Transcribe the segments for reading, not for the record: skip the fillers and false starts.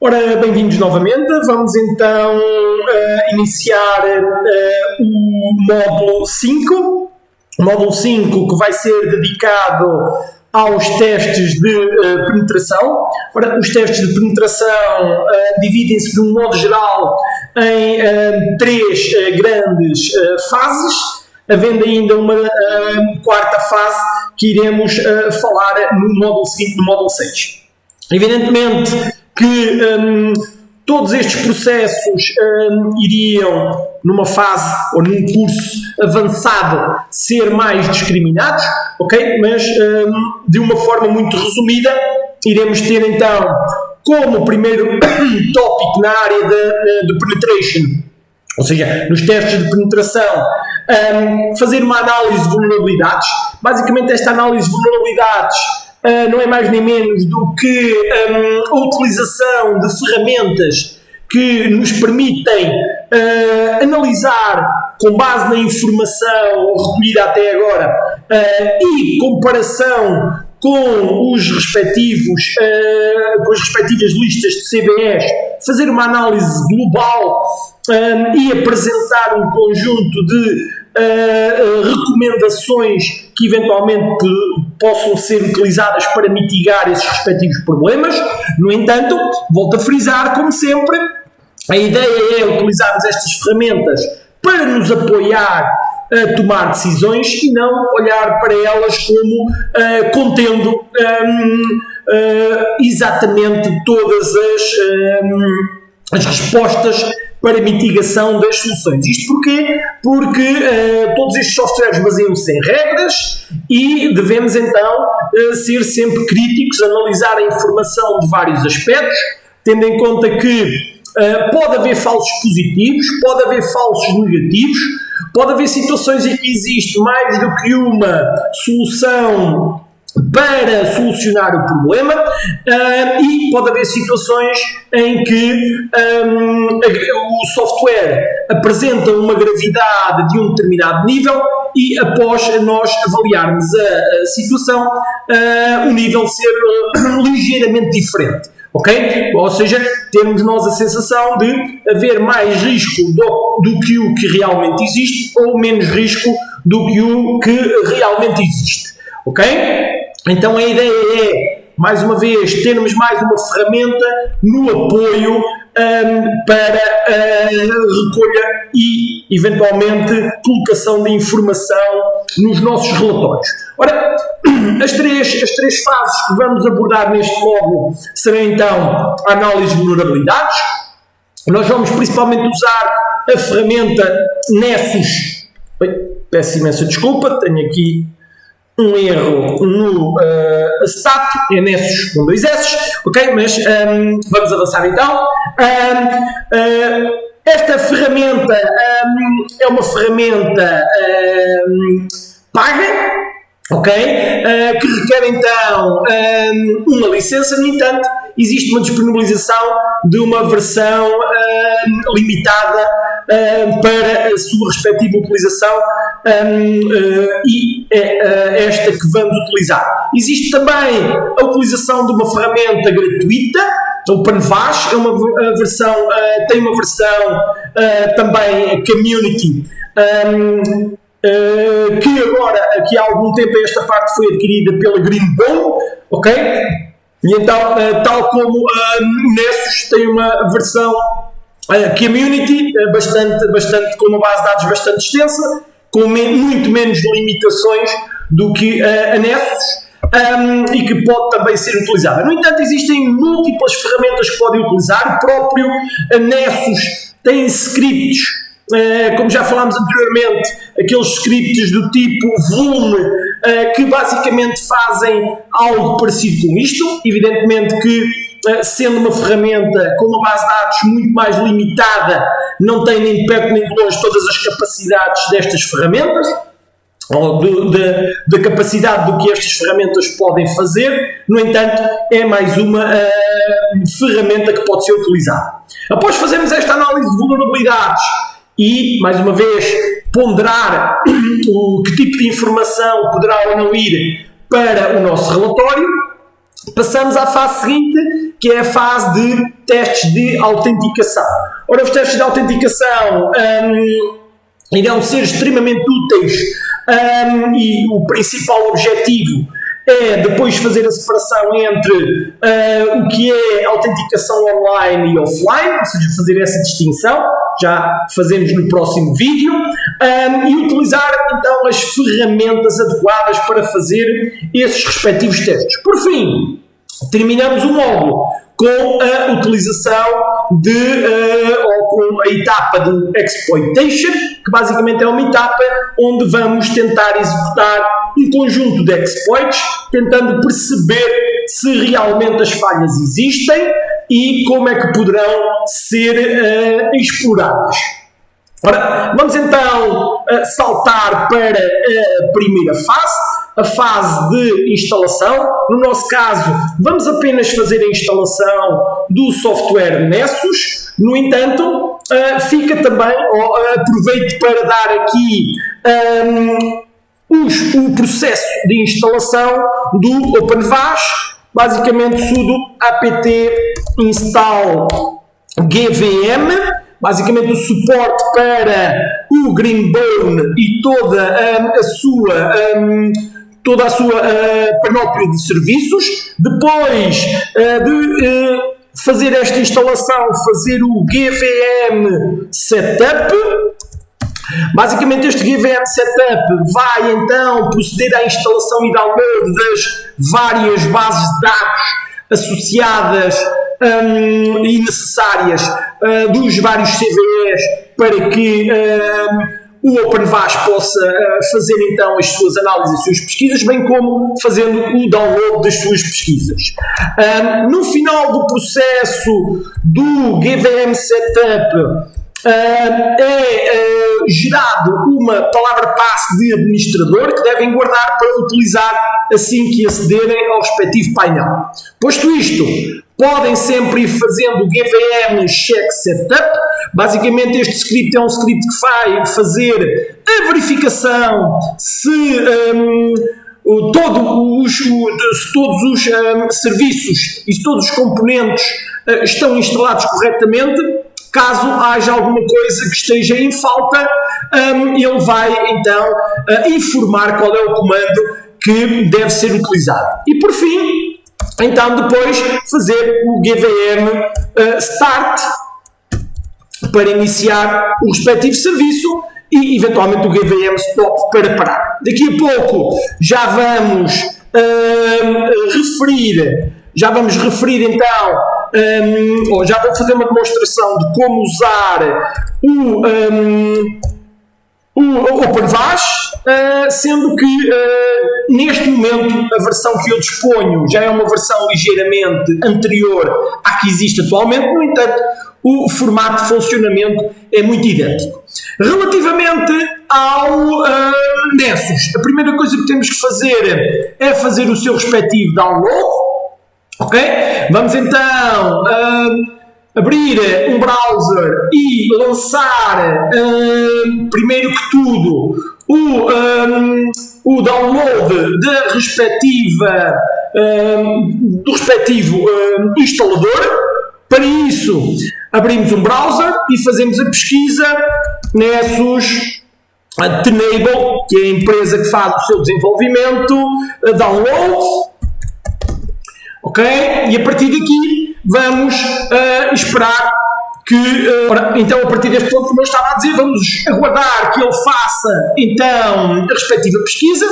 Ora, bem-vindos novamente. Vamos então iniciar o módulo 5. O módulo 5 que vai ser dedicado aos testes de penetração. Ora, os testes de penetração dividem-se de um modo geral em três grandes fases, havendo ainda uma quarta fase que iremos falar no módulo seguinte, no módulo 6. Evidentemente que todos estes processos iriam, numa fase ou num curso avançado, ser mais discriminados, ok? Mas de uma forma muito resumida, iremos ter então como primeiro tópico na área de penetration, ou seja, nos testes de penetração, fazer uma análise de vulnerabilidades. Basicamente, esta análise de vulnerabilidades não é mais nem menos do que a utilização de ferramentas que nos permitem analisar, com base na informação recolhida até agora, e comparação com as respectivas listas de CVEs, fazer uma análise global e apresentar um conjunto de recomendações que eventualmente possam ser utilizadas para mitigar esses respectivos problemas. No entanto, volto a frisar, como sempre, a ideia é utilizarmos estas ferramentas para nos apoiar a tomar decisões e não olhar para elas como contendo exatamente todas as respostas para mitigação das soluções. Isto porquê? Porque todos estes softwares baseiam-se em regras e devemos então ser sempre críticos, analisar a informação de vários aspectos, tendo em conta que pode haver falsos positivos, pode haver falsos negativos, pode haver situações em que existe mais do que uma solução para solucionar o problema e pode haver situações em que o software apresenta uma gravidade de um determinado nível e após nós avaliarmos a situação, o nível ser ligeiramente diferente. Ok? Ou seja, temos nós a sensação de haver mais risco do que o que realmente existe ou menos risco do que o que realmente existe. Ok? Então a ideia é, mais uma vez, termos mais uma ferramenta no apoio para a recolha e, eventualmente, colocação de informação nos nossos relatórios. Ora, as três fases que vamos abordar neste módulo serão então a análise de vulnerabilidades. Nós vamos principalmente usar a ferramenta Nessus. Peço imensa desculpa, tenho aqui um erro no stat, é Nessus com 2 S, ok? Mas vamos avançar então. Esta ferramenta é uma ferramenta paga, ok? Que requer então uma licença. No entanto, existe uma disponibilização de uma versão limitada para a sua respectiva utilização e é esta que vamos utilizar. Existe também a utilização de uma ferramenta gratuita, OpenVAS, tem uma versão também community, que agora, aqui há algum tempo, esta parte foi adquirida pela Greenbow, ok? E então, tal como Nessus tem uma versão community com uma base de dados bastante extensa, com muito menos limitações do que a Nessus, e que pode também ser utilizada. No entanto, existem múltiplas ferramentas que podem utilizar. O próprio Nessus tem scripts, como já falámos anteriormente, aqueles scripts do tipo vuln, que basicamente fazem algo parecido com isto. Evidentemente que, sendo uma ferramenta com uma base de dados muito mais limitada, não tem nem de perto nem de longe todas as capacidades destas ferramentas, ou da capacidade do que estas ferramentas podem fazer. No entanto, é mais uma ferramenta que pode ser utilizada. Após fazermos esta análise de vulnerabilidades e, mais uma vez, ponderar que tipo de informação poderá ou não ir para o nosso relatório, passamos à fase seguinte, que é a fase de testes de autenticação. Ora, os testes de autenticação irão ser extremamente úteis e o principal objetivo é depois fazer a separação entre o que é autenticação online e offline, ou seja, fazer essa distinção, já fazemos no próximo vídeo, e utilizar então as ferramentas adequadas para fazer esses respectivos testes. Por fim, terminamos o módulo com a utilização ou com a etapa do exploitation, que basicamente é uma etapa onde vamos tentar executar um conjunto de exploits, tentando perceber se realmente as falhas existem e como é que poderão ser exploradas. Ora, vamos então saltar para a primeira fase, a fase de instalação. No nosso caso, vamos apenas fazer a instalação do software Nessus. No entanto, fica também, aproveito para dar aqui o processo de instalação do OpenVAS, basicamente sudo apt install gvm, basicamente o suporte para o Greenbone e toda a sua panóplia de serviços. Depois de fazer esta instalação, fazer o GVM Setup. Basicamente este GVM Setup vai então proceder à instalação e download das várias bases de dados associadas e necessárias dos vários CVEs para que o OpenVAS possa fazer então as suas análises, as suas pesquisas, bem como fazendo o download das suas pesquisas. No final do processo do GVM Setup é gerado uma palavra-passe de administrador que devem guardar para utilizar assim que acederem ao respectivo painel. Posto isto, podem sempre ir fazendo o GVM Check Setup. Basicamente este script é um script que vai fazer a verificação se todos os serviços e se todos os componentes estão instalados corretamente. Caso haja alguma coisa que esteja em falta, ele vai então informar qual é o comando que deve ser utilizado. E por fim, então depois fazer o GVM Start para iniciar o respectivo serviço e eventualmente o GVM Stop para parar. Daqui a pouco já vamos referir então, ou já vou fazer uma demonstração de como usar o OpenVAS, sendo que neste momento a versão que eu disponho já é uma versão ligeiramente anterior à que existe atualmente. No entanto, o formato de funcionamento é muito idêntico. Relativamente ao Nessus, a primeira coisa que temos que fazer é fazer o seu respectivo download. Ok? Vamos então abrir um browser e lançar, primeiro que tudo, o download do respectivo instalador. Para isso, abrimos um browser e fazemos a pesquisa Nessus Tenable, que é a empresa que faz o seu desenvolvimento, download. Ok? E a partir daqui vamos esperar que, então a partir deste ponto, como eu estava a dizer, vamos aguardar que ele faça então a respectiva pesquisa.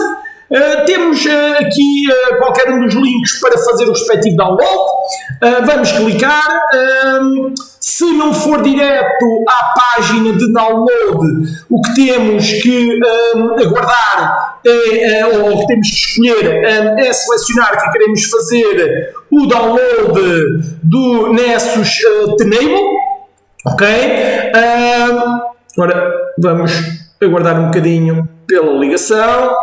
Temos aqui qualquer um dos links para fazer o respectivo download. Vamos clicar. Se não for direto à página de download, o que temos que aguardar ou que temos que escolher é selecionar que queremos fazer o download do Nessus Tenable. Ok? Agora vamos aguardar um bocadinho pela ligação.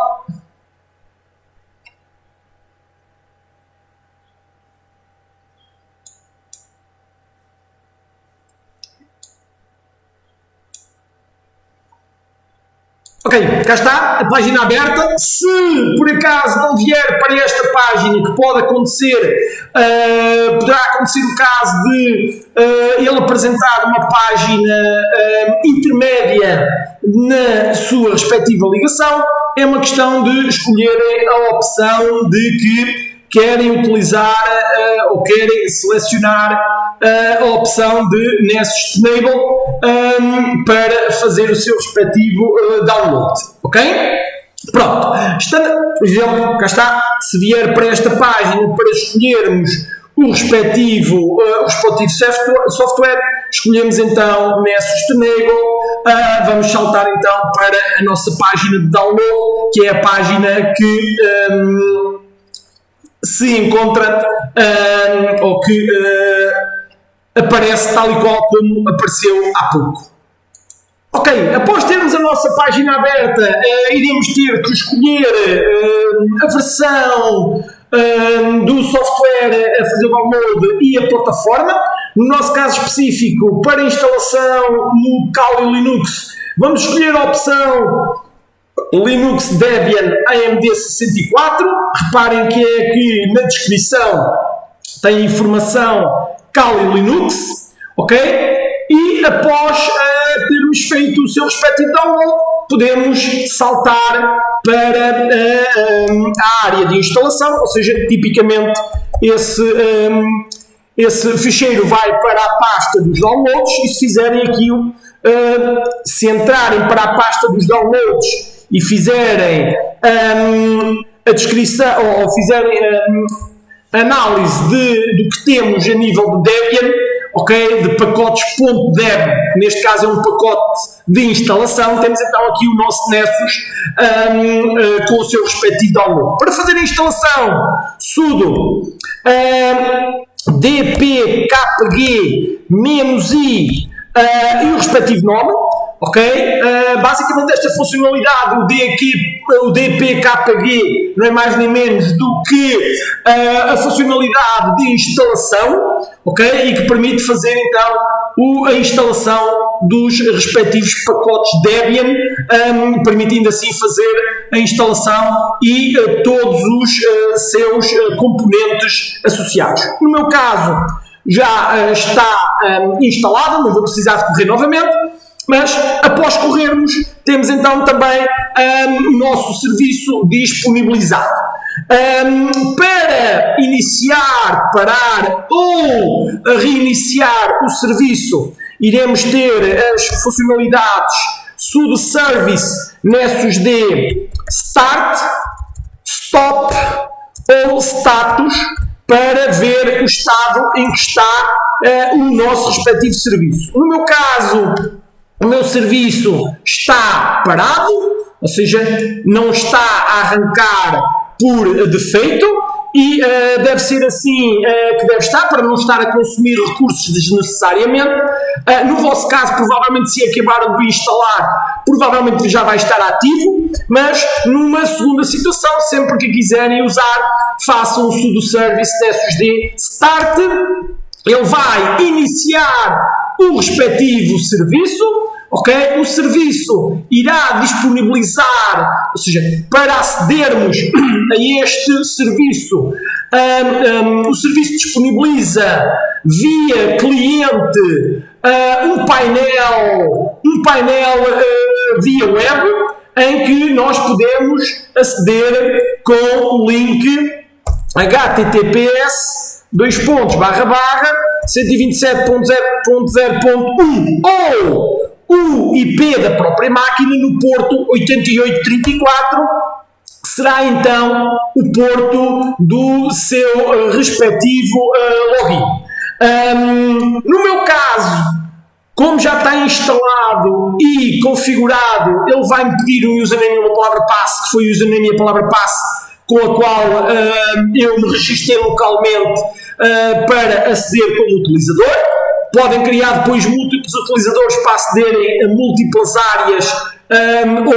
Ok, cá está, a página aberta. Se por acaso não vier para esta página, que pode acontecer, poderá acontecer o caso de ele apresentar uma página intermédia na sua respectiva ligação, é uma questão de escolherem a opção de que querem utilizar ou querem selecionar a opção de Nessus Enable para fazer o seu respectivo download, ok? Pronto, por exemplo, cá está, se vier para esta página para escolhermos o respectivo software, escolhemos então Nessus Enable, vamos saltar então para a nossa página de download, que é a página que se encontra ou que aparece tal e qual como apareceu há pouco. Ok, após termos a nossa página aberta, iremos ter que escolher a versão do software a fazer o download e a plataforma. No nosso caso específico, para instalação no Kali Linux, vamos escolher a opção Linux Debian AMD 64. Reparem que é aqui na descrição tem informação Kali Linux, ok? E após termos feito o seu respectivo download, podemos saltar para a área de instalação, ou seja, tipicamente esse ficheiro vai para a pasta dos downloads e se fizerem aquilo, se entrarem para a pasta dos downloads e fizerem a descrição ou fizerem análise do que temos a nível de Debian, ok, de pacotes.deb, que neste caso é um pacote de instalação, temos então aqui o nosso Nessus com o seu respectivo download. Para fazer a instalação, sudo dpkg -i e o respectivo nome, ok? Basicamente esta funcionalidade, o dpkg, não é mais nem menos do que a funcionalidade de instalação, ok? E que permite fazer então a instalação dos respectivos pacotes Debian, permitindo assim fazer a instalação e todos os seus componentes associados. No meu caso, já está instalado, não vou precisar de correr novamente, mas após corrermos, temos então também o nosso serviço disponibilizado. Para iniciar, parar ou reiniciar o serviço, iremos ter as funcionalidades sudo service Nessus D start, stop ou status, para ver o estado em que está o nosso respectivo serviço. No meu caso, o meu serviço está parado, ou seja, não está a arrancar por defeito e deve ser assim que deve estar, para não estar a consumir recursos desnecessariamente. No vosso caso, provavelmente se acabaram de instalar, provavelmente já vai estar ativo, mas numa segunda situação, sempre que quiserem usar, façam o sudo service Nessus D start, ele vai iniciar o respectivo serviço, ok? O serviço irá disponibilizar, ou seja, para acedermos a este serviço, o serviço disponibiliza via cliente um painel via web, em que nós podemos aceder com o link https://127.0.0.1 ou o IP da própria máquina no porto 8834, será então o porto do seu respectivo login. No meu caso, como já está instalado e configurado, ele vai me pedir um username e uma palavra passe, que foi o username e a palavra passe com a qual eu me registrei localmente para aceder como utilizador. Podem criar depois múltiplos utilizadores para acederem a múltiplas áreas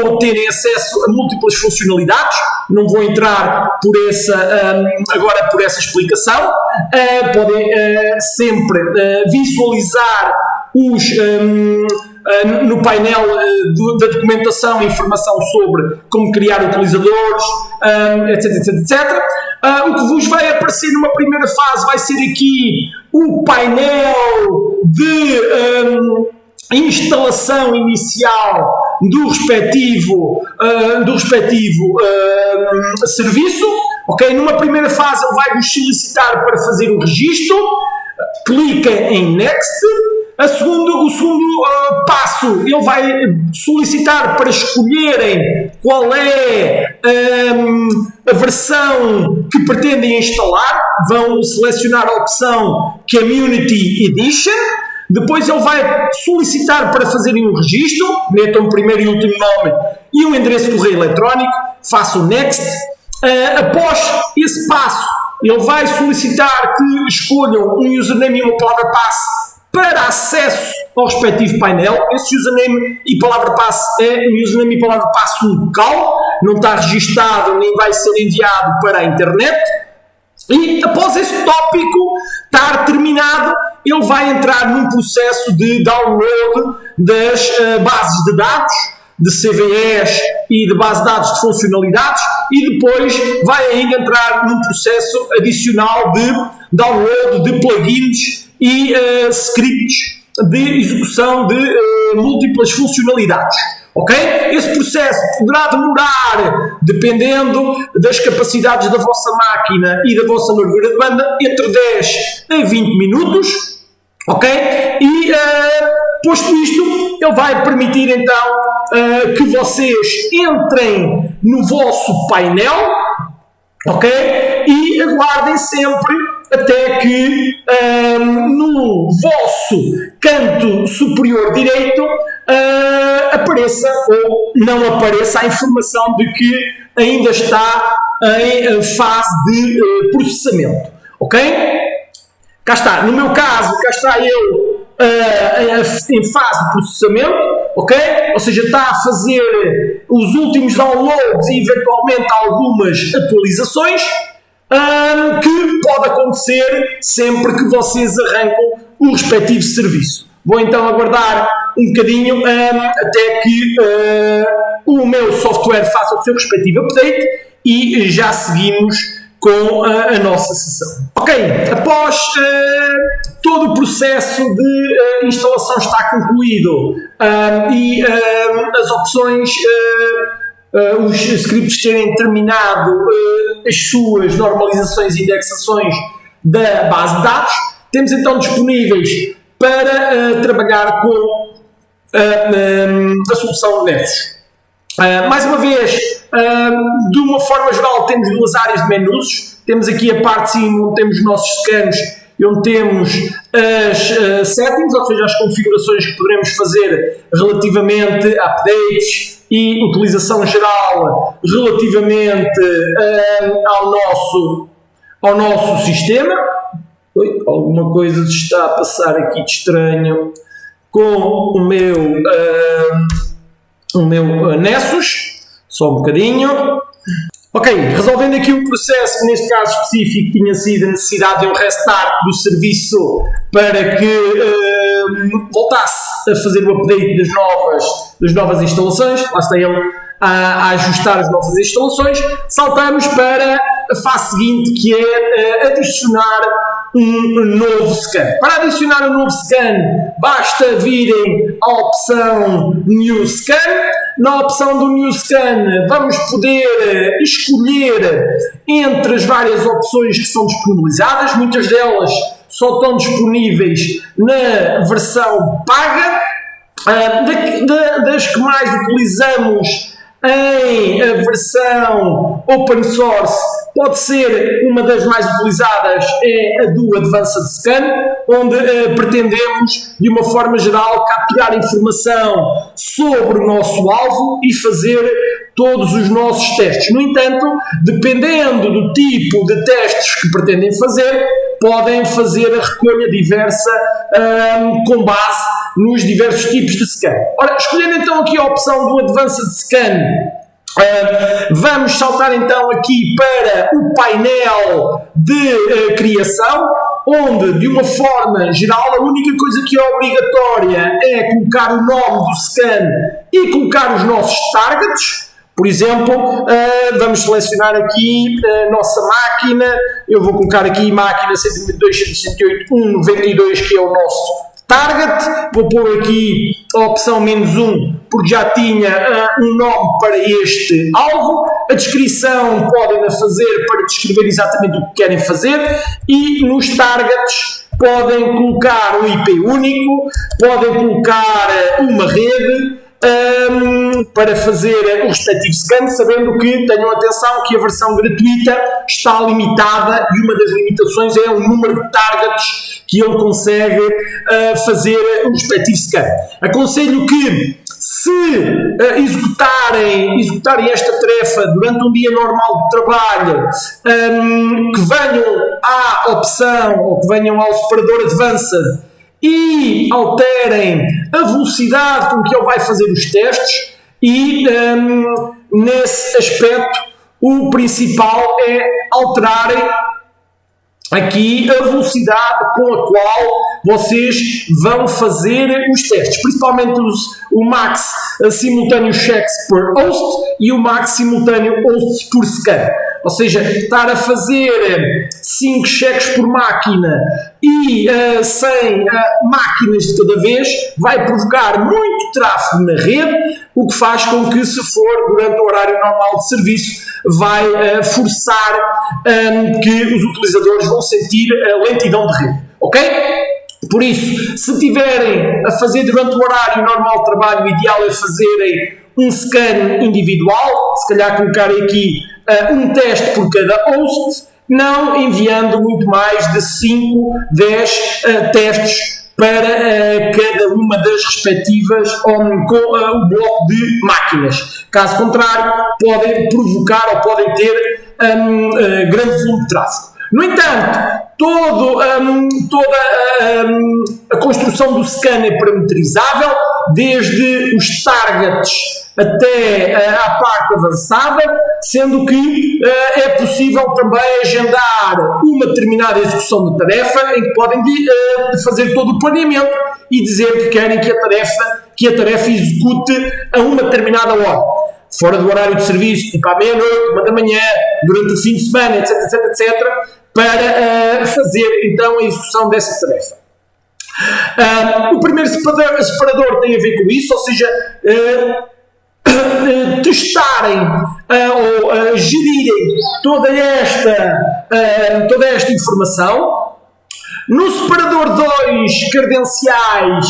ou terem acesso a múltiplas funcionalidades. Não vou entrar agora por essa explicação. Podem sempre visualizar no painel da documentação informação sobre como criar utilizadores, etc, etc, etc. O que vos vai aparecer numa primeira fase vai ser aqui o painel de instalação inicial do respectivo serviço. Ok? Numa primeira fase ele vai vos solicitar para fazer o registro, clica em Next. O segundo passo, ele vai solicitar para escolherem qual é a versão que pretendem instalar. Vão selecionar a opção Community Edition. Depois ele vai solicitar para fazerem um registro, metam o primeiro e último nome e um endereço de correio eletrónico, façam Next. Após esse passo, ele vai solicitar que escolham um username e uma palavra-passe para acesso ao respectivo painel. Esse username e palavra-passe é um username e palavra-passe local, não está registado nem vai ser enviado para a internet. E após esse tópico estar terminado, ele vai entrar num processo de download das bases de dados, de CVEs e de base de dados de funcionalidades, e depois vai ainda entrar num processo adicional de download de plugins e scripts de execução de múltiplas funcionalidades. Ok? Esse processo poderá demorar, dependendo das capacidades da vossa máquina e da vossa largura de banda, entre 10 a 20 minutos. Ok? E, posto isto, ele vai permitir então que vocês entrem no vosso painel, ok? E aguardem sempre até que no vosso canto superior direito apareça ou não apareça a informação de que ainda está em fase de processamento, ok? Cá está, no meu caso, cá está eu em fase de processamento, ok? Ou seja, está a fazer os últimos downloads e eventualmente algumas atualizações, que pode acontecer sempre que vocês arrancam o respectivo serviço. Vou então aguardar um bocadinho até que o meu software faça o seu respectivo update e já seguimos com a nossa sessão. Ok, após todo o processo de instalação está concluído e as opções, os scripts terem terminado as suas normalizações e indexações da base de dados, temos então disponíveis para trabalhar com a solução Nexus. Mais uma vez, de uma forma geral, temos duas áreas de menus. Temos aqui a parte de cima onde temos os nossos scans e onde temos as settings, ou seja, as configurações que poderemos fazer relativamente a updates e utilização geral relativamente ao nosso sistema. Oi, alguma coisa se está a passar aqui de estranho com o meu Nessus, só um bocadinho. Ok, resolvendo aqui um processo que neste caso específico tinha sido a necessidade de um restart do serviço para que voltasse a fazer o update das novas instalações. Lá está ele a ajustar as novas instalações. Saltamos para a fase seguinte, que é adicionar um novo scan. Para adicionar um novo scan, basta virem à opção New Scan. Na opção do New Scan, vamos poder escolher entre as várias opções que são disponibilizadas. Muitas delas só estão disponíveis na versão paga. Das que mais utilizamos em versão open source, pode ser uma das mais utilizadas, é a do Advanced Scan, onde pretendemos, de uma forma geral, capturar informação sobre o nosso alvo e fazer todos os nossos testes. No entanto, dependendo do tipo de testes que pretendem fazer, podem fazer a recolha diversa com base nos diversos tipos de scan. Ora, escolhendo então aqui a opção do Advanced Scan, vamos saltar então aqui para o painel de criação, onde, de uma forma geral, a única coisa que é obrigatória é colocar o nome do scan e colocar os nossos targets. Por exemplo, vamos selecionar aqui a nossa máquina, eu vou colocar aqui máquina 192.168.192, que é o nosso target, vou pôr aqui a opção -1, porque já tinha um nome para este alvo. A descrição podem fazer para descrever exatamente o que querem fazer, e nos targets podem colocar um IP único, podem colocar uma rede, para fazer o respectivo scan, sabendo que, tenham atenção, que a versão gratuita está limitada, e uma das limitações é o número de targets que ele consegue fazer o respectivo scan. Aconselho que, se executarem esta tarefa durante um dia normal de trabalho, que venham à opção, ou que venham ao separador Advanced e alterem a velocidade com que ele vai fazer os testes, e nesse aspecto o principal é alterarem aqui a velocidade com a qual vocês vão fazer os testes, principalmente o max simultâneo checks per host e o max simultâneo hosts por scan. Ou seja, estar a fazer 5 cheques por máquina e 100 máquinas de cada vez vai provocar muito tráfego na rede, o que faz com que, se for durante o horário normal de serviço, vai forçar que os utilizadores vão sentir a lentidão de rede. Ok? Por isso, se estiverem a fazer durante o horário normal de trabalho, o ideal é fazerem um scan individual, se calhar colocarem aqui um teste por cada host, não enviando muito mais de 5, 10 testes para cada uma das respectivas com o bloco de máquinas. Caso contrário, podem provocar ou podem ter grande volume de tráfego. No entanto, toda a construção do scan é parametrizável, desde os targets até à parte avançada, sendo que é possível também agendar uma determinada execução de tarefa, em que podem fazer todo o planeamento e dizer que querem que a tarefa execute a uma determinada hora, fora do horário de serviço, tipo à meia-noite, 1 da manhã, durante o fim de semana, etc, para fazer então a execução dessa tarefa. O primeiro separador tem a ver com isso, ou seja, testarem ou gerirem toda esta informação. No separador 2, credenciais,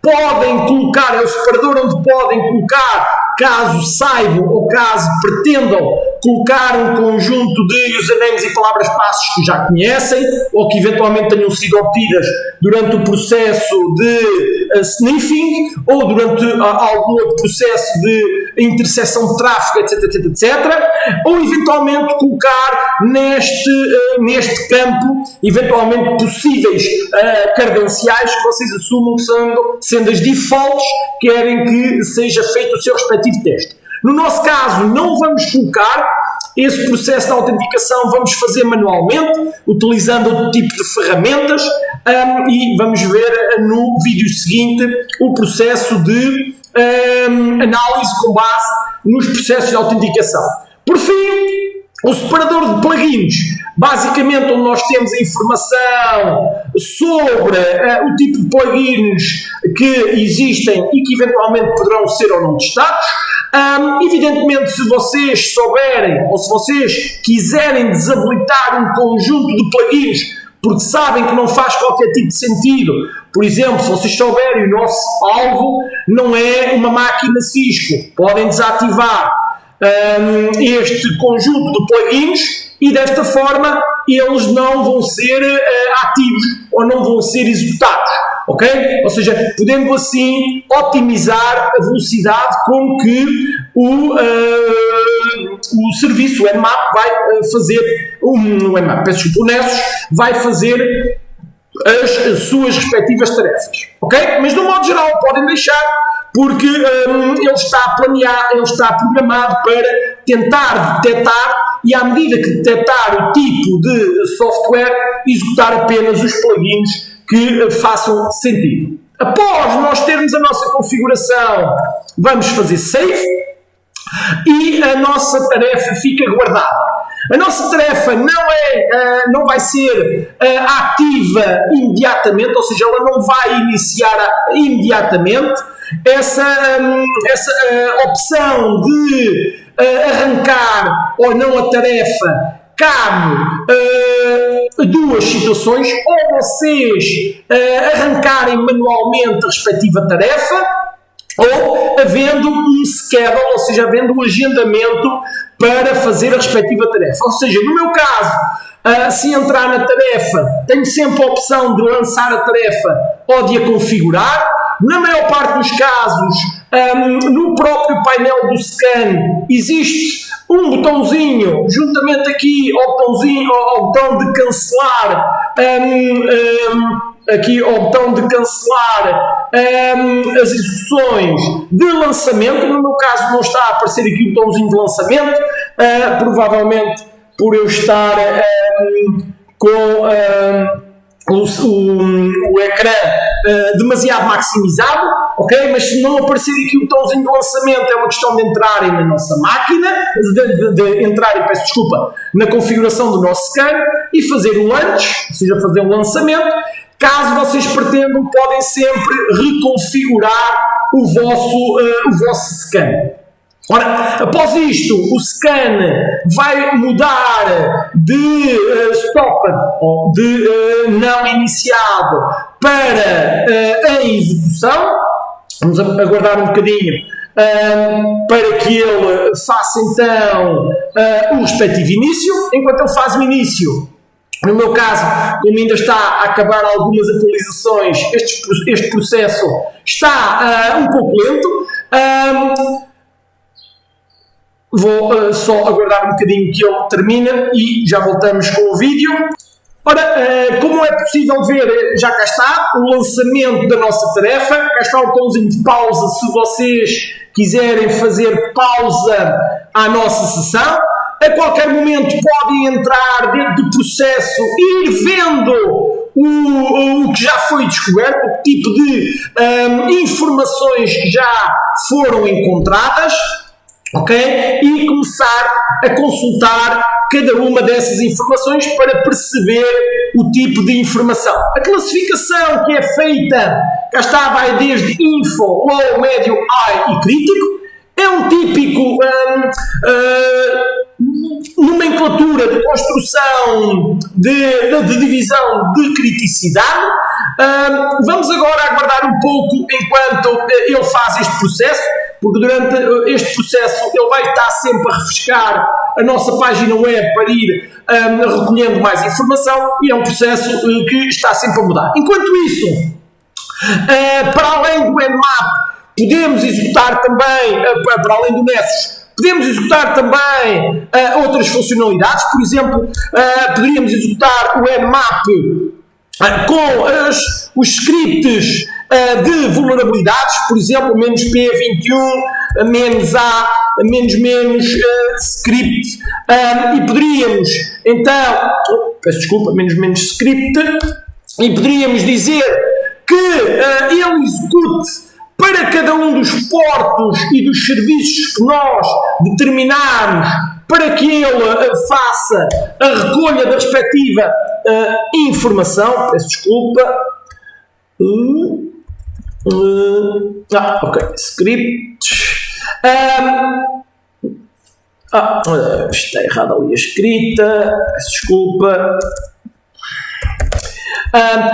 podem colocar, é o separador onde podem colocar, caso saibam ou caso pretendam colocar um conjunto de usernames e palavras-passos que já conhecem ou que eventualmente tenham sido obtidas durante o processo de sniffing ou durante algum outro processo de interseção de tráfego, etc. Ou eventualmente colocar neste campo eventualmente possíveis credenciais que vocês assumam que sendo as defaults, querem que seja feito o seu respectivo teste. No nosso caso, não vamos colocar esse processo de autenticação, vamos fazer manualmente, utilizando outro tipo de ferramentas, e vamos ver no vídeo seguinte o processo de análise com base nos processos de autenticação. Por fim, o separador de plugins, basicamente onde nós temos a informação sobre o tipo de plugins que existem e que eventualmente poderão ser ou não testados. Evidentemente, se vocês souberem ou se vocês quiserem desabilitar um conjunto de plugins porque sabem que não faz qualquer tipo de sentido, por exemplo, se vocês souberem o nosso alvo não é uma máquina Cisco, podem desativar este conjunto de plugins e desta forma eles não vão ser ativos ou não vão ser executados, ok? Ou seja, podemos assim otimizar a velocidade com que o serviço, o Nmap, vai fazer, o Nessus vai fazer as suas respectivas tarefas, ok? Mas, no modo geral, podem deixar porque ele está a planear, ele está programado para tentar detectar e, à medida que detectar o tipo de software, executar apenas os plugins que façam sentido. Após nós termos a nossa configuração, vamos fazer save e a nossa tarefa fica guardada. A nossa tarefa não vai ser ativa imediatamente, ou seja, ela não vai iniciar imediatamente. Essa opção de arrancar ou não a tarefa cabe duas situações: ou vocês arrancarem manualmente a respectiva tarefa, ou havendo um schedule, ou seja, havendo um agendamento para fazer a respectiva tarefa. Ou seja, no meu caso, se entrar na tarefa, tenho sempre a opção de lançar a tarefa ou de a configurar. Na maior parte dos casos, no próprio painel do scan, existe um botãozinho, juntamente aqui ao botão de cancelar, aqui ao botão de cancelar as execuções de lançamento. No meu caso não está a aparecer aqui o botãozinho de lançamento, provavelmente por eu estar com o ecrã demasiado maximizado, ok? Mas se não aparecer aqui o botãozinho de lançamento, é uma questão de entrarem na nossa máquina, de entrarem, peço desculpa, na configuração do nosso scan e fazer o launch, ou seja, fazer o lançamento. Caso vocês pretendam, podem sempre reconfigurar o vosso scan. Ora, após isto, o scan vai mudar de stopped, ou de não iniciado, para em execução. Vamos aguardar um bocadinho para que ele faça então o respectivo início. Enquanto ele faz o início, no meu caso, como ainda está a acabar algumas atualizações, este processo está um pouco lento. Vou só aguardar um bocadinho que ele termine e já voltamos com o vídeo. Ora, como é possível ver, já cá está o lançamento da nossa tarefa. Cá está o botãozinho de pausa se vocês quiserem fazer pausa à nossa sessão. A qualquer momento podem entrar dentro do processo e ir vendo o que já foi descoberto, o tipo de informações que já foram encontradas, ok? E começar a consultar cada uma dessas informações para perceber o tipo de informação. A classificação que é feita, cá está, vai desde info, low, médio, high e crítico. É um típico nomenclatura de construção de divisão de criticidade. Vamos agora aguardar um pouco enquanto ele faz este processo, porque durante este processo ele vai estar sempre a refrescar a nossa página web para ir recolhendo mais informação, e é um processo que está sempre a mudar. Enquanto isso, para além do Nmap, podemos executar também, para além do Nessus, podemos executar também outras funcionalidades. Por exemplo, poderíamos executar o Nmap com os scripts de vulnerabilidades, por exemplo, -P21, -A, -, script, e poderíamos então, peço desculpa, -, script, e poderíamos dizer que ele execute para cada um dos portos e dos serviços que nós determinarmos para que ele faça a recolha da respectiva informação. Peço desculpa. Ok, scripts. Está errada ali a escrita. Peço desculpa.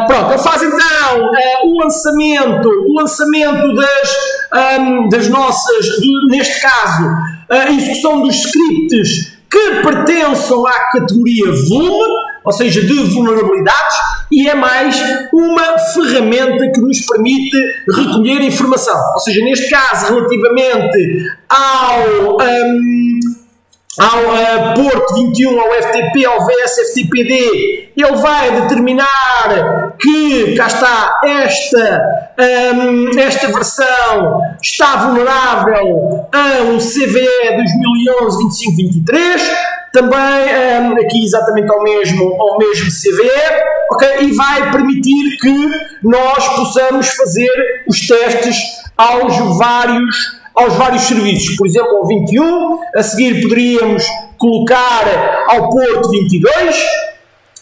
Pronto, ele faz então o lançamento das nossas, neste caso, a execução dos scripts que pertençam à categoria volume, ou seja, de vulnerabilidades, e é mais uma ferramenta que nos permite recolher informação. Ou seja, neste caso, relativamente ao Porto 21, ao FTP, ao VSFTPD, ele vai determinar que, cá está, esta versão está vulnerável a um CVE 2011-25-23, também aqui exatamente ao mesmo CVE, okay? E vai permitir que nós possamos fazer os testes aos vários serviços, por exemplo, ao 21, a seguir poderíamos colocar ao Porto 22,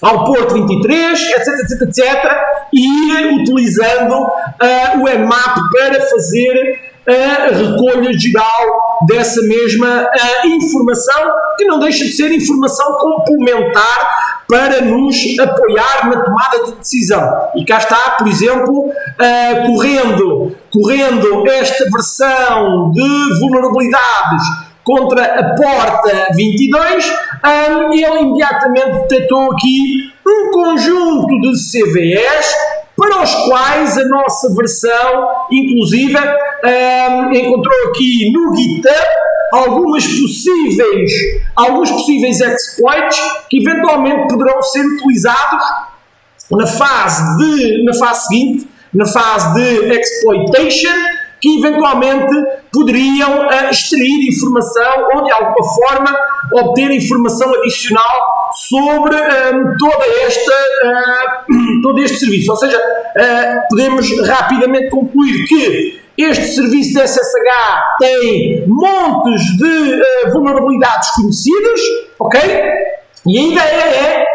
ao Porto 23, etc, e ir utilizando o Nmap para fazer a recolha geral dessa mesma informação, que não deixa de ser informação complementar para nos apoiar na tomada de decisão. E cá está, por exemplo, correndo esta versão de vulnerabilidades contra a porta 22, ele imediatamente detectou aqui um conjunto de CVEs para os quais a nossa versão, inclusive, encontrou aqui no GitHub alguns possíveis exploits que eventualmente poderão ser utilizados na fase seguinte, na fase de exploitation, que eventualmente poderiam extrair informação ou de alguma forma obter informação adicional sobre todo este serviço. Ou seja, podemos rapidamente concluir que este serviço de SSH tem montes de vulnerabilidades conhecidas, ok? E a ideia é,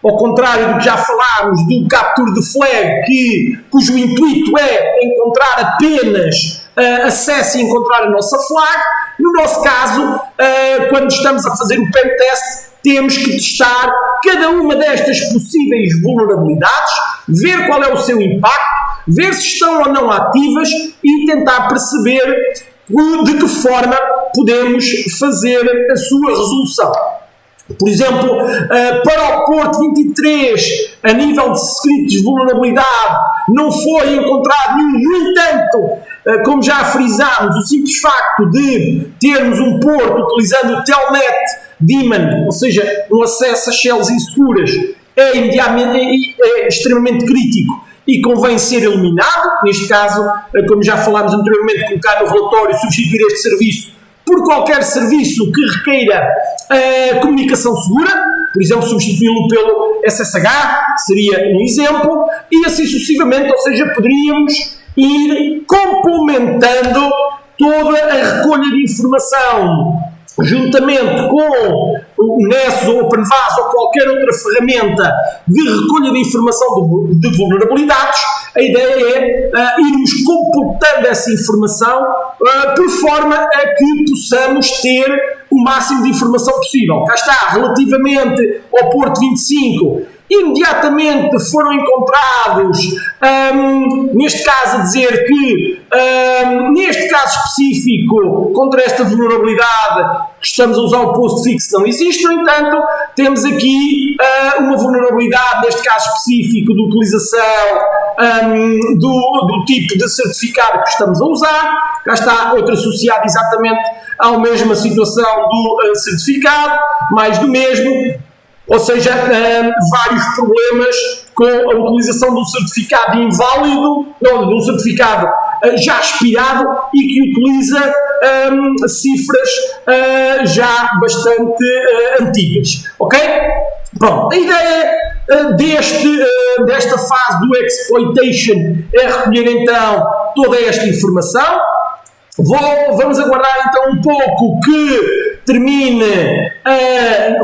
ao contrário do que já falámos do capture de flag, cujo intuito é encontrar apenas acesso e encontrar a nossa flag, no nosso caso, quando estamos a fazer o pentest, temos que testar cada uma destas possíveis vulnerabilidades, ver qual é o seu impacto, ver se estão ou não ativas e tentar perceber de que forma podemos fazer a sua resolução. Por exemplo, para o Porto 23, a nível de scripts de vulnerabilidade, não foi encontrado nenhum. No entanto, como já frisámos, o simples facto de termos um Porto utilizando o Telnet Daemon, ou seja, um acesso a shells inseguras, é extremamente crítico e convém ser eliminado. Neste caso, como já falámos anteriormente, colocar no relatório, substituir este serviço por qualquer serviço que requeira comunicação segura, por exemplo, substituí-lo pelo SSH, seria um exemplo, e assim sucessivamente, ou seja, poderíamos ir complementando toda a recolha de informação juntamente com o Nessus ou o OpenVAS ou qualquer outra ferramenta de recolha de informação de vulnerabilidades. A ideia é irmos completando essa informação por forma a que possamos ter o máximo de informação possível. Cá está, relativamente ao Porto 25, imediatamente foram encontrados, neste caso a dizer que, neste caso específico, contra esta vulnerabilidade que estamos a usar o postfix não existe. No entanto, temos aqui uma vulnerabilidade, neste caso específico, de utilização do tipo de certificado que estamos a usar. Cá está outra associada exatamente à mesma situação do certificado, mais do mesmo. Ou seja, vários problemas com a utilização de um certificado inválido, ou de um certificado já expirado e que utiliza cifras já bastante antigas. Ok? Pronto, a ideia desta fase do exploitation é recolher então toda esta informação. Vamos aguardar então um pouco que termine a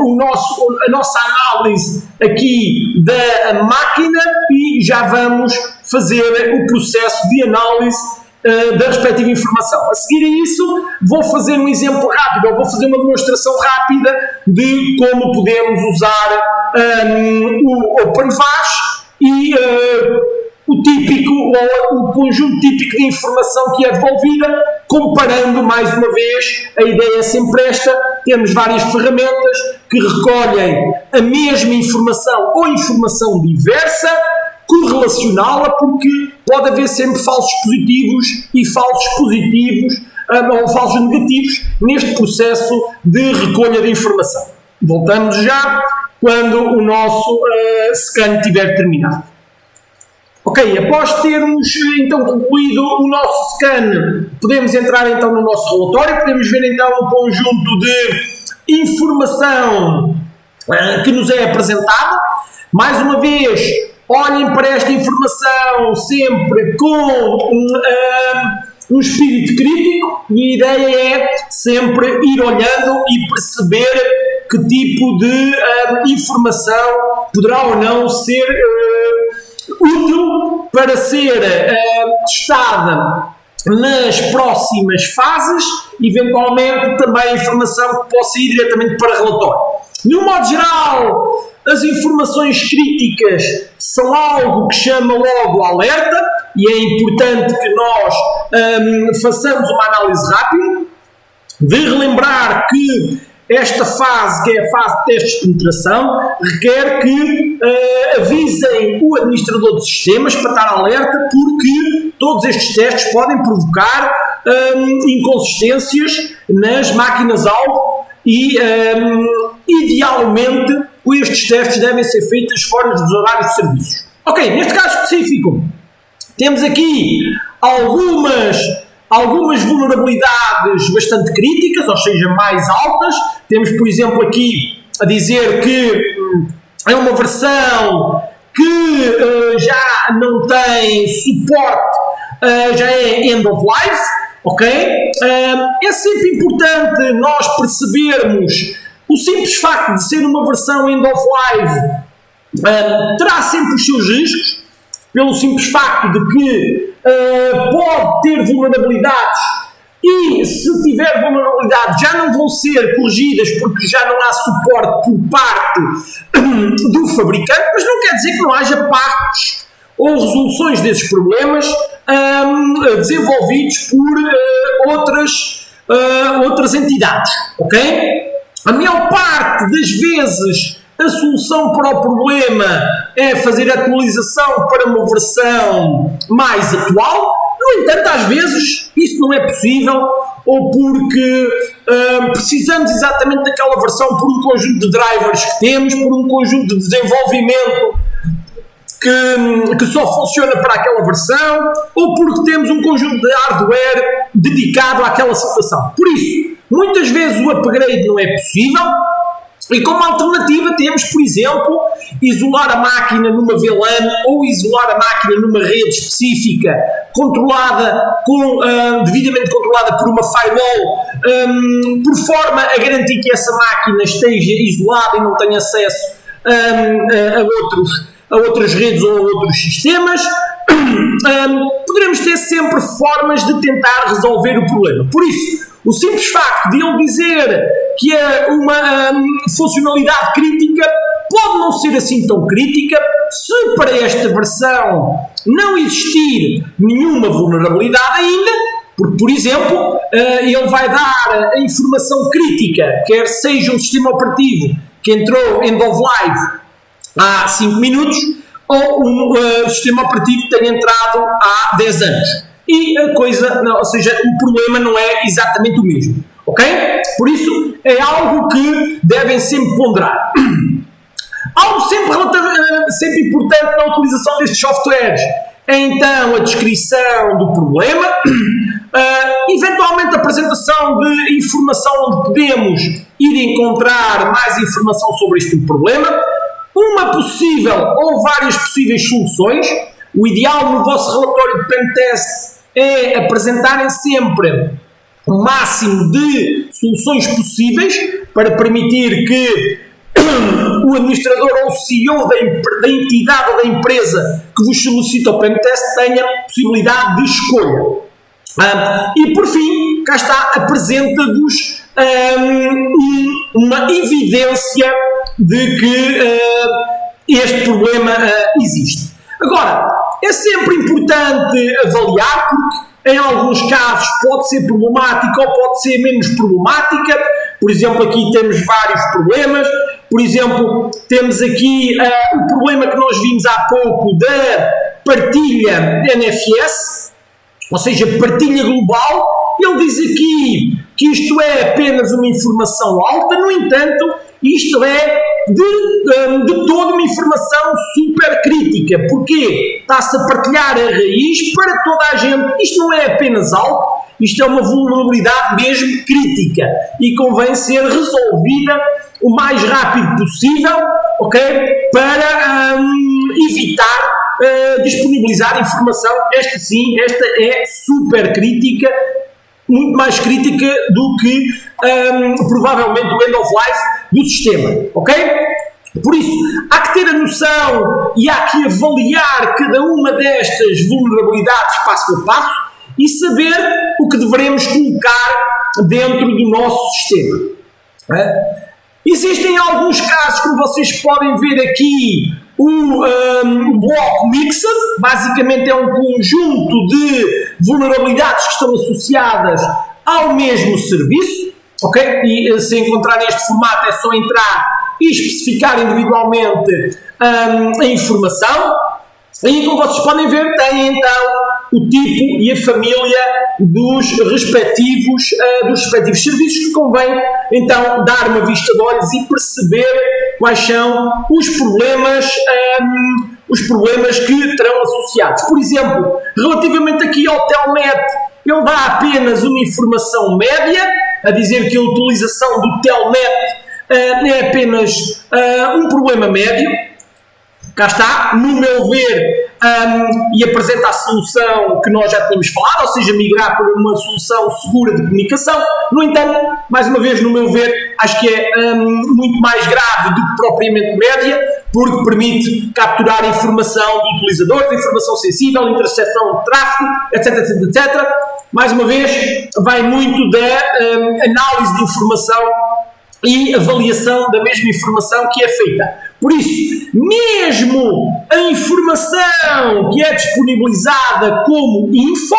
nossa análise aqui da máquina e já vamos fazer o processo de análise da respectiva informação. A seguir a isso, vou fazer um exemplo rápido, ou vou fazer uma demonstração rápida de como podemos usar o OpenVAS e o típico, ou o conjunto típico de informação que é devolvida, comparando mais uma vez. A ideia é sempre esta: temos várias ferramentas que recolhem a mesma informação ou informação diversa, correlacioná-la, porque pode haver sempre falsos positivos e falsos positivos ou falsos negativos neste processo de recolha de informação. Voltamos já quando o nosso scan estiver terminado. Ok, após termos então concluído o nosso scan, podemos entrar então no nosso relatório, podemos ver então um conjunto de informação que nos é apresentada. Mais uma vez, olhem para esta informação sempre com um espírito crítico, e a ideia é sempre ir olhando e perceber que tipo de informação poderá ou não ser útil para ser testada nas próximas fases, eventualmente também informação que possa ir diretamente para relatório. De um modo geral, as informações críticas são algo que chama logo alerta, e é importante que nós façamos uma análise rápida, de relembrar que esta fase, que é a fase de testes de penetração, requer que avisem o administrador de sistemas para estar alerta, porque todos estes testes podem provocar inconsistências nas máquinas-alvo e, idealmente, estes testes devem ser feitos fora dos horários de serviços. Ok, neste caso específico, temos aqui algumas vulnerabilidades bastante críticas, ou seja, mais altas. Temos, por exemplo, aqui a dizer que é uma versão que já não tem suporte, já é end of life, ok? É sempre importante nós percebermos o simples facto de ser uma versão end of life terá sempre os seus riscos, pelo simples facto de que pode ter vulnerabilidades, e se tiver vulnerabilidades já não vão ser corrigidas porque já não há suporte por parte do fabricante, mas não quer dizer que não haja partes ou resoluções desses problemas desenvolvidos por outras entidades, ok? A maior parte das vezes a solução para o problema é fazer atualização para uma versão mais atual. No entanto, às vezes isso não é possível, ou porque precisamos exatamente daquela versão por um conjunto de drivers que temos, por um conjunto de desenvolvimento que só funciona para aquela versão, ou porque temos um conjunto de hardware dedicado àquela situação. Por isso, muitas vezes o upgrade não é possível, e como alternativa temos, por exemplo, isolar a máquina numa VLAN ou isolar a máquina numa rede específica devidamente controlada por uma firewall, por forma a garantir que essa máquina esteja isolada e não tenha acesso a outras redes ou a outros sistemas. Poderemos ter sempre formas de tentar resolver o problema. Por isso, o simples facto de ele dizer que é uma funcionalidade crítica pode não ser assim tão crítica se para esta versão não existir nenhuma vulnerabilidade ainda, porque, por exemplo, ele vai dar a informação crítica, quer seja um sistema operativo que entrou end of life há 5 minutos, ou um sistema operativo que tenha entrado há 10 anos. E a coisa, ou seja, o problema não é exatamente o mesmo, ok? Por isso, é algo que devem sempre ponderar. Algo sempre importante na utilização destes softwares é então a descrição do problema, eventualmente a apresentação de informação onde podemos ir encontrar mais informação sobre este problema, uma possível ou várias possíveis soluções. O ideal no vosso relatório de pentest é apresentarem sempre o máximo de soluções possíveis para permitir que o administrador ou o CEO da entidade ou da empresa que vos solicita o pentest tenha possibilidade de escolha. E por fim, cá está, apresenta-vos uma evidência de que este problema existe. Agora, é sempre importante avaliar, porque em alguns casos pode ser problemática ou pode ser menos problemática. Por exemplo, aqui temos vários problemas. Por exemplo, temos aqui o problema que nós vimos há pouco da partilha NFS, ou seja, partilha global, Ele diz aqui que isto é apenas uma informação alta, no entanto, isto é de toda uma informação super crítica. Porquê? Está-se a partilhar a raiz para toda a gente. Isto não é apenas alto, isto é uma vulnerabilidade mesmo crítica e convém ser resolvida o mais rápido possível, ok? Para evitar disponibilizar informação. Esta sim, esta é super crítica, muito mais crítica do que provavelmente o end of life do sistema, ok? Por isso, há que ter a noção e há que avaliar cada uma destas vulnerabilidades passo a passo e saber o que devemos colocar dentro do nosso sistema. Existem alguns casos, como vocês podem ver aqui, o block mixed, basicamente é um conjunto de vulnerabilidades que estão associadas ao mesmo serviço, ok? E se encontrarem este formato é só entrar e especificar individualmente a informação. E como vocês podem ver, tem então o tipo e a família dos respectivos serviços que convém então dar uma vista de olhos e perceber quais são os problemas que terão associados. Por exemplo, relativamente aqui ao Telnet, ele dá apenas uma informação média, a dizer que a utilização do Telnet é apenas um problema médio. Cá está, no meu ver, e apresenta a solução que nós já tínhamos falado, ou seja, migrar para uma solução segura de comunicação. No entanto, mais uma vez, no meu ver, acho que é muito mais grave do que propriamente média, porque permite capturar informação de utilizadores, informação sensível, interseção de tráfego, etc, etc, etc. Mais uma vez, vai muito da análise de informação e avaliação da mesma informação que é feita. Por isso, mesmo a informação que é disponibilizada como info,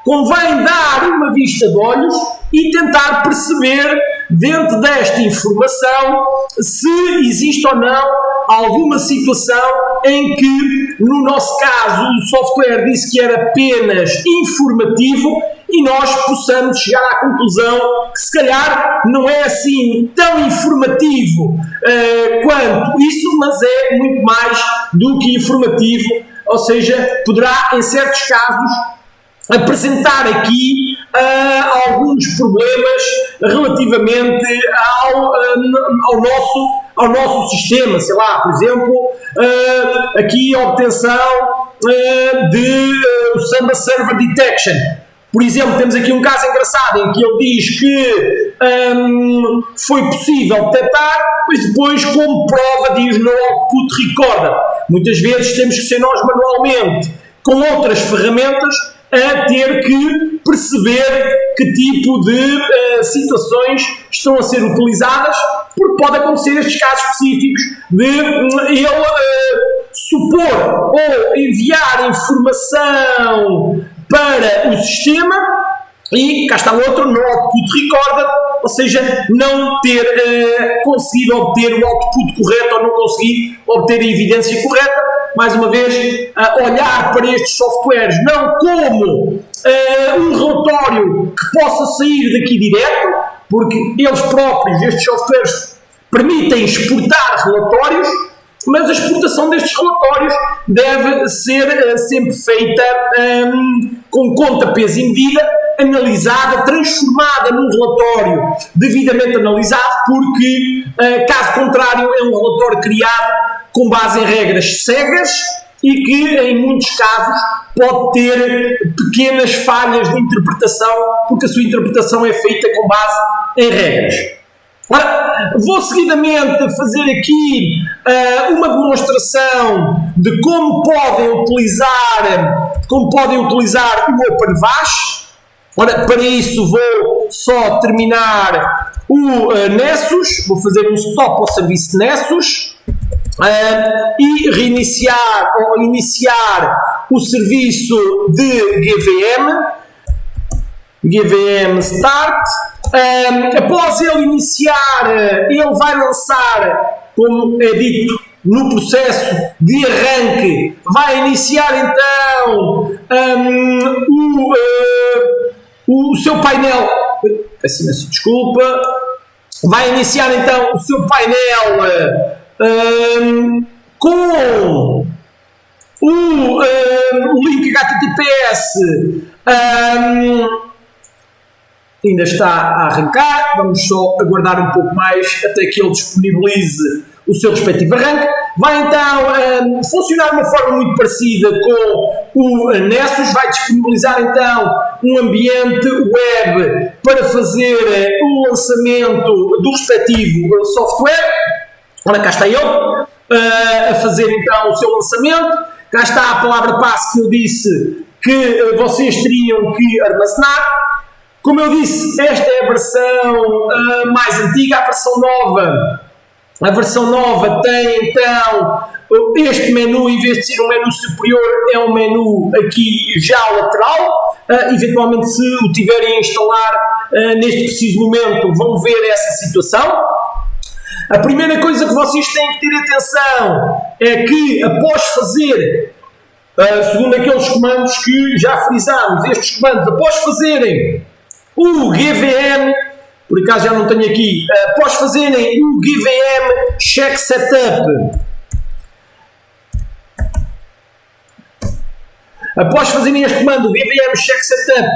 convém dar uma vista de olhos e tentar perceber, dentro desta informação, se existe ou não alguma situação em que, no nosso caso, o software disse que era apenas informativo e nós possamos chegar à conclusão que se calhar não é assim tão informativo quanto isso, mas é muito mais do que informativo, ou seja, poderá em certos casos apresentar aqui alguns problemas relativamente ao nosso sistema, sei lá, por exemplo, aqui a obtenção de Samba Server Detection. Por exemplo, temos aqui um caso engraçado em que ele diz que foi possível detectar, mas depois, como prova, diz no output recorder. Muitas vezes temos que ser nós manualmente, com outras ferramentas, a ter que perceber que tipo de situações estão a ser utilizadas, porque pode acontecer estes casos específicos de ele supor ou enviar informação para o sistema e cá está outro, no output recorder, ou seja, não ter conseguido obter o output correto ou não conseguir obter a evidência correta. Mais uma vez, olhar para estes softwares não como um relatório que possa sair daqui direto, porque eles próprios, estes softwares, permitem exportar relatórios, mas a exportação destes relatórios deve ser sempre feita com conta, peso e medida, analisada, transformada num relatório devidamente analisado, porque, caso contrário, é um relatório criado com base em regras cegas e que, em muitos casos, pode ter pequenas falhas de interpretação, porque a sua interpretação é feita com base em regras. Ora, vou seguidamente fazer aqui uma demonstração de como podem utilizar o OpenVAS. Ora, para isso vou só terminar o Nessus, vou fazer um stop ao serviço Nessus e reiniciar ou iniciar o serviço de GVM Start. Após ele iniciar, ele vai lançar, como é dito no processo de arranque, vai iniciar então o o seu painel, peço imensa desculpa, vai iniciar então o seu painel com o link HTTPS, ainda está a arrancar, vamos só aguardar um pouco mais até que ele disponibilize o seu respectivo arranque. Vai então funcionar de uma forma muito parecida com o Nessus, vai disponibilizar então um ambiente web para fazer o lançamento do respectivo software. Ora, cá está ele a fazer então o seu lançamento. Cá está a palavra passe que eu disse que vocês teriam que armazenar. Como eu disse, esta é a versão mais antiga, a versão nova. A versão nova tem então este menu, em vez de ser um menu superior, é um menu aqui já lateral. Eventualmente, se o tiverem a instalar neste preciso momento, vão ver essa situação. A primeira coisa que vocês têm que ter atenção é que após fazer, segundo aqueles comandos que já frisámos, estes comandos, após fazerem o GVM, por acaso já não tenho aqui, após fazerem o GVM check setup, após fazerem este comando, o GVM check setup,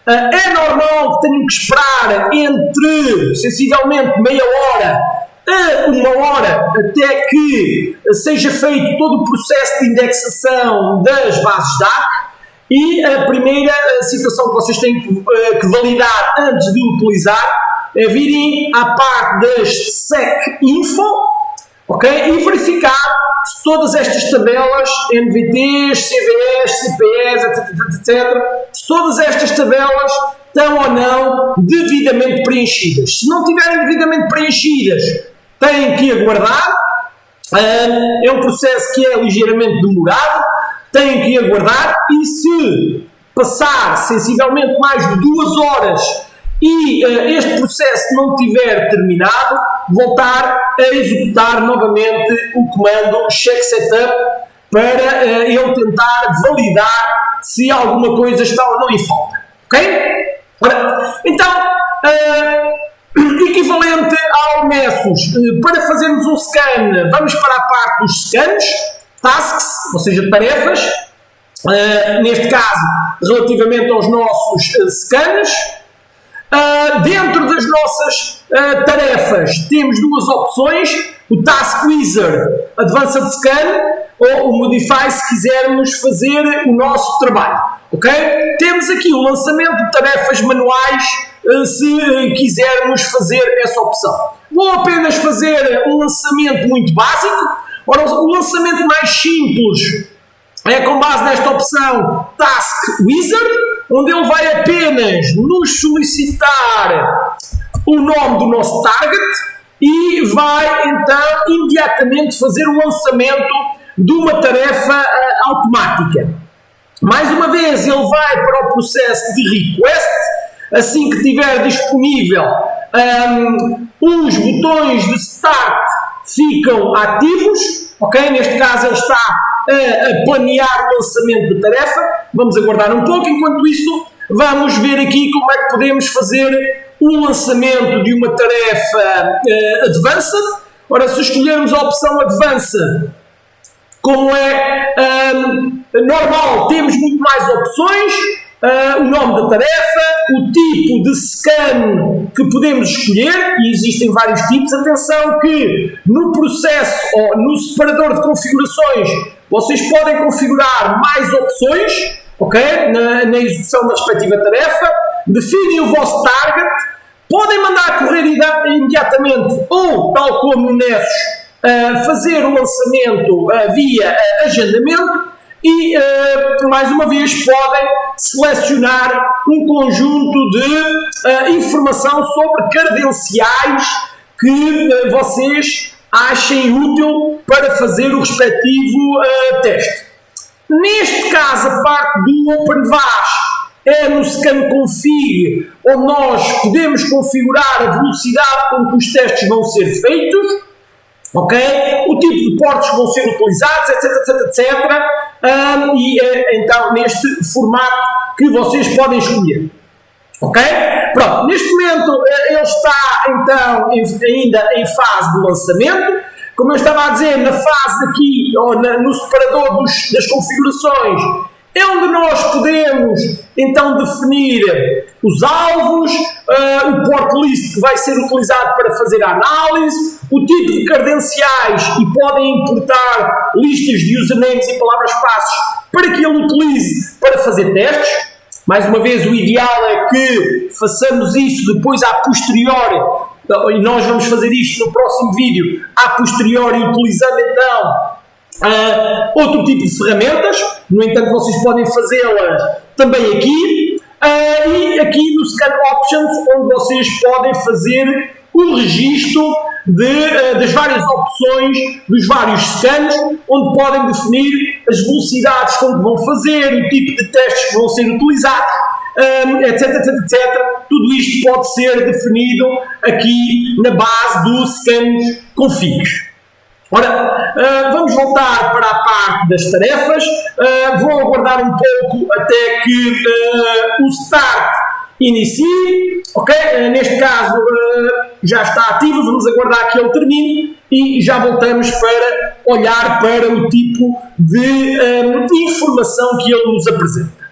é normal que tenham que esperar entre sensivelmente meia hora a uma hora até que seja feito todo o processo de indexação das bases de dados. E a primeira situação que vocês têm que validar antes de utilizar é virem à parte das SecInfo, ok? E verificar se todas estas tabelas, NVTs, CVEs, CPEs, etc., se todas estas tabelas estão ou não devidamente preenchidas. Se não estiverem devidamente preenchidas, têm que aguardar. É um processo que é ligeiramente demorado. Têm que aguardar, e se passar sensivelmente mais de 2 horas e este processo não tiver terminado, voltar a executar novamente o comando check setup para ele tentar validar se alguma coisa está ou não em falta. Ok? Ora, então, equivalente ao Nessus, para fazermos um scan, vamos para a parte dos scans, tasks, ou seja, tarefas, neste caso, relativamente aos nossos scans. Dentro das nossas tarefas, temos duas opções, o Task Wizard Advanced Scan ou o Modify, se quisermos fazer o nosso trabalho. Ok? Temos aqui o lançamento de tarefas manuais, se quisermos fazer essa opção. Vou apenas fazer um lançamento muito básico. Ora, o lançamento mais simples é com base nesta opção Task Wizard, onde ele vai apenas nos solicitar o nome do nosso target e vai então imediatamente fazer o lançamento de uma tarefa automática. Mais uma vez, ele vai para o processo de request, assim que estiver disponível, os botões de start ficam ativos, ok? Neste caso ele está a planear o lançamento da tarefa. Vamos aguardar um pouco. Enquanto isso, vamos ver aqui como é que podemos fazer o lançamento de uma tarefa Advanced. Ora, se escolhermos a opção Advanced, como é normal, temos muito mais opções. O nome da tarefa, o tipo de scan que podemos escolher, e existem vários tipos. Atenção que no processo ou no separador de configurações vocês podem configurar mais opções, ok? Na execução da respectiva tarefa. Definem o vosso target, podem mandar correr imediatamente ou, tal como no Nessus, fazer o lançamento via agendamento. E, mais uma vez, podem selecionar um conjunto de informação sobre credenciais que vocês achem útil para fazer o respectivo teste. Neste caso, a parte do OpenVAS é no Scan Config, onde nós podemos configurar a velocidade com que os testes vão ser feitos, ok? O tipo de portos que vão ser utilizados, etc. E então neste formato que vocês podem escolher. Ok? Pronto, neste momento ele está então ainda em fase de lançamento. Como eu estava a dizer, na fase aqui, ou no separador das configurações, é onde nós podemos então definir os alvos, o port list que vai ser utilizado para fazer a análise, o tipo de credenciais, e podem importar listas de usernames e palavras-passos para que ele utilize para fazer testes. Mais uma vez, o ideal é que façamos isso depois a posteriori, e nós vamos fazer isto no próximo vídeo, a posteriori, utilizando então outro tipo de ferramentas. No entanto, vocês podem fazê-las também aqui, e aqui no Scan Options, onde vocês podem fazer o registro das várias opções, dos vários scans, onde podem definir as velocidades com que vão fazer, o tipo de testes que vão ser utilizados, etc. Tudo isto pode ser definido aqui na base do Scan Configs. Ora, vamos voltar para a parte das tarefas. Vou aguardar um pouco até que o Start inicie. Ok? Neste caso já está ativo, vamos aguardar que ele termine e já voltamos para olhar para o tipo de informação que ele nos apresenta.